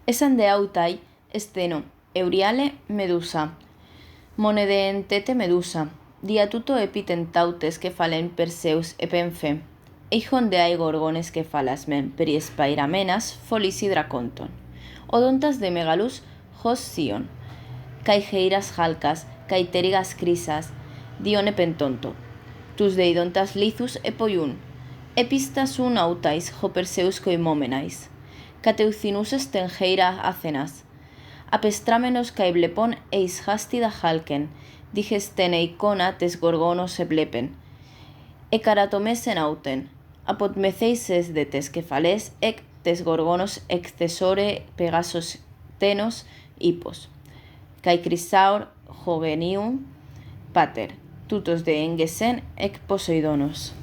Esan de autai, esteno, euriale medusa, monedentete medusa, diatuto epitentautes que falen Perseus epenfe, eijon de ai gorgones que falasmen periespairamenas folisi draconton, odontas de megalus hos sion, caigeiras jalcas, caiterigas crisas, dione pentonto, tus deidontas lithus epoiun, epistas un autais ho Perseus coimomenais, cateucinus estengeira acenas, apestrámenos caiblepon eis hastida halken, digestene icona tes gorgonos eblepen, ecaratomesen auten, apotmeceises de tes kefales ec tes gorgonos excesore pegasos tenos hipos, cae crisaur jovenium pater, tutos de engesen ec Poseidonos.